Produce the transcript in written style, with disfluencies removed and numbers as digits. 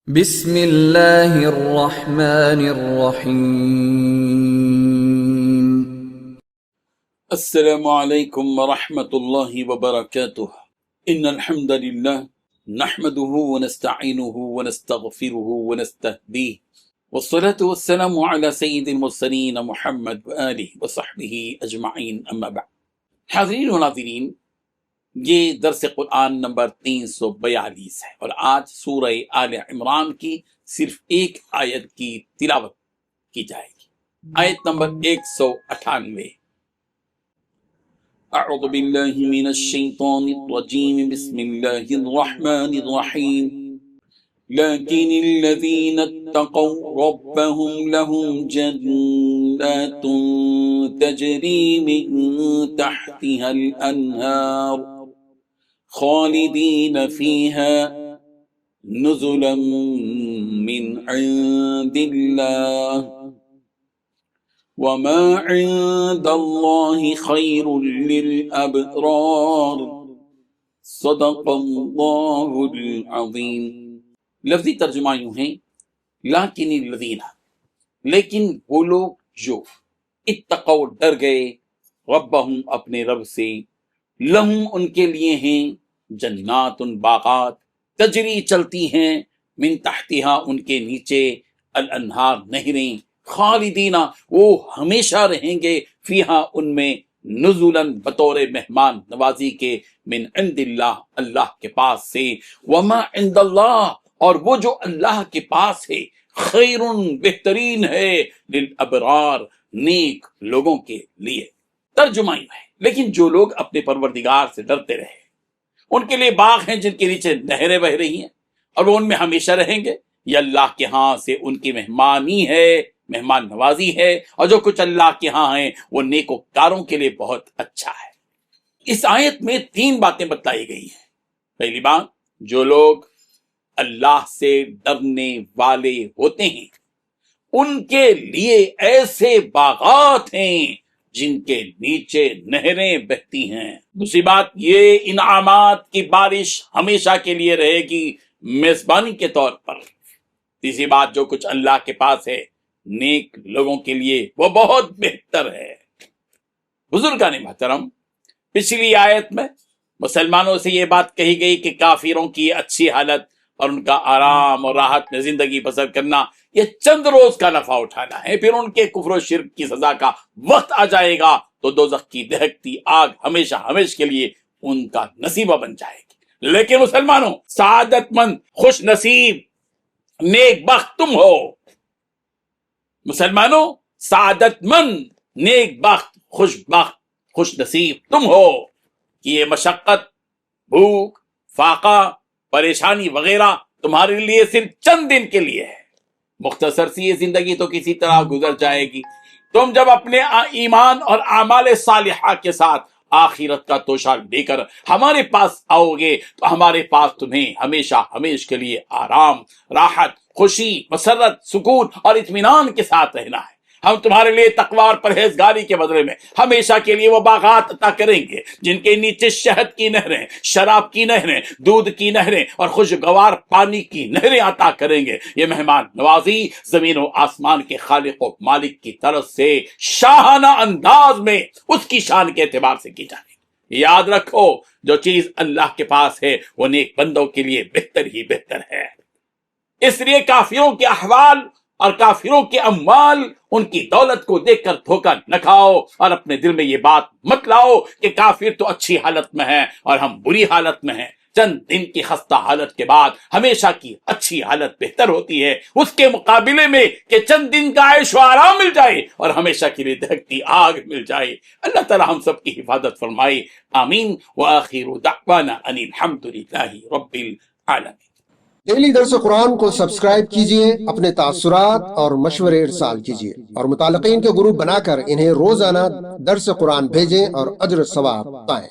بسم اللہ الرحمن الرحیم۔ السلام علیکم ورحمۃ اللہ وبرکاتہ۔ ان الحمد للہ نحمده ونستعینه ونستغفره ونستهدیه والصلاة والسلام علی سید المرسلین محمد وآلہ وصحبہ اجمعین، اما بعد۔ حاضرین و ناظرین، یہ درس قرآن نمبر 342 ہے اور آج سورہ آل عمران کی صرف ایک آیت کی تلاوت کی جائے گی، آیت نمبر 198۔ اعوذ باللہ من الشیطان الرجیم، بسم اللہ الرحمن الرحیم۔ لیکن الذین اتقوا ربهم لهم جنات تجری من تحتها الانہار خالدین فیہا نزلا من عند اللہ وما عند اللہ خیر للابرار، صدق اللہ العظیم۔ لفظی ترجمہ یوں ہیں، لیکن الذین، لیکن وہ لوگ جو اتقوا ڈر گئے، ربہم اپنے رب سے، لہم ان کے لیے ہیں، جنات باغات، تجری چلتی ہیں، من تحتہا ان کے نیچے، الانہار نہریں، خالدین وہ ہمیشہ رہیں گے، فیہا ان میں، نزلا بطور مہمان نوازی کے، من عند اللہ اللہ کے پاس سے، وما عند اللہ اور وہ جو اللہ کے پاس ہے، خیر بہترین ہے، للابرار نیک لوگوں کے لیے۔ ترجمہ یوں ہے، لیکن جو لوگ اپنے پروردگار سے ڈرتے رہے، ان کے لیے باغ ہیں جن کے نیچے نہریں بہ رہی ہیں اور وہ ان میں ہمیشہ رہیں گے۔ یہ اللہ کے ہاں سے ان کی مہمانی ہے، مہمان نوازی ہے، اور جو کچھ اللہ کے ہاں ہیں وہ نیکوکاروں کے لیے بہت اچھا ہے۔ اس آیت میں 3 باتیں بتلائی گئی ہیں۔ پہلی بات، جو لوگ اللہ سے ڈرنے والے ہوتے ہیں ان کے لیے ایسے باغات ہیں جن کے نیچے نہریں بہتی ہیں۔ دوسری بات، یہ انعامات کی بارش ہمیشہ کے لیے رہے گی میزبانی کے طور پر۔ تیسری بات، جو کچھ اللہ کے پاس ہے نیک لوگوں کے لیے وہ بہت بہتر ہے۔ بزرگان محترم، پچھلی آیت میں مسلمانوں سے یہ بات کہی گئی کہ کافروں کی اچھی حالت اور ان کا آرام اور راحت میں زندگی بسر کرنا یہ چند روز کا نفع اٹھانا ہے، پھر ان کے کفر و شرک کی سزا کا وقت آ جائے گا تو دوزخ کی دہکتی آگ ہمیشہ ہمیشہ کے لیے ان کا نصیبہ بن جائے گی۔ لیکن مسلمانوں، سعادت مند، خوش نصیب، نیک بخت تم ہو۔ مسلمانوں، سعادت مند، نیک بخت، خوش نصیب تم ہو کہ یہ مشقت، بھوک، فاقہ، پریشانی وغیرہ تمہارے لیے صرف چند دن کے لیے ہے۔ مختصر سی یہ زندگی تو کسی طرح گزر جائے گی۔ تم جب اپنے ایمان اور اعمال صالحہ کے ساتھ آخرت کا توشہ لے کر ہمارے پاس آؤ گے تو ہمارے پاس تمہیں ہمیشہ ہمیشہ کے لیے آرام، راحت، خوشی، مسرت، سکون اور اطمینان کے ساتھ رہنا ہے۔ ہم تمہارے لیے تقوی اور پرہیزگاری کے بدلے میں ہمیشہ کے لیے وہ باغات عطا کریں گے جن کے نیچے شہد کی نہریں، شراب کی نہریں، دودھ کی نہریں اور خوشگوار پانی کی نہریں عطا کریں گے۔ یہ مہمان نوازی زمین و آسمان کے خالق و مالک کی طرف سے شاہانہ انداز میں اس کی شان کے اعتبار سے کی جائے گی۔ یاد رکھو، جو چیز اللہ کے پاس ہے وہ نیک بندوں کے لیے بہتر ہی بہتر ہے۔ اس لیے کافروں کے احوال اور کافروں کے اموال، ان کی دولت کو دیکھ کر دھوکہ نہ کھاؤ اور اپنے دل میں یہ بات مت لاؤ کہ کافر تو اچھی حالت میں ہیں اور ہم بری حالت میں ہیں۔ چند دن کی خستہ حالت کے بعد ہمیشہ کی اچھی حالت بہتر ہوتی ہے، اس کے مقابلے میں کہ چند دن کا عیش و آرام مل جائے اور ہمیشہ کے لیے دہکتی آگ مل جائے۔ اللہ تعالی ہم سب کی حفاظت فرمائے، آمین۔ وآخر دعوانا ان الحمد للہ رب العالمین۔ ڈیلی درس قرآن کو سبسکرائب کیجئے، اپنے تاثرات اور مشورے ارسال کیجئے اور متعلقین کے گروپ بنا کر انہیں روزانہ درس قرآن بھیجیں اور اجر ثواب پائیں۔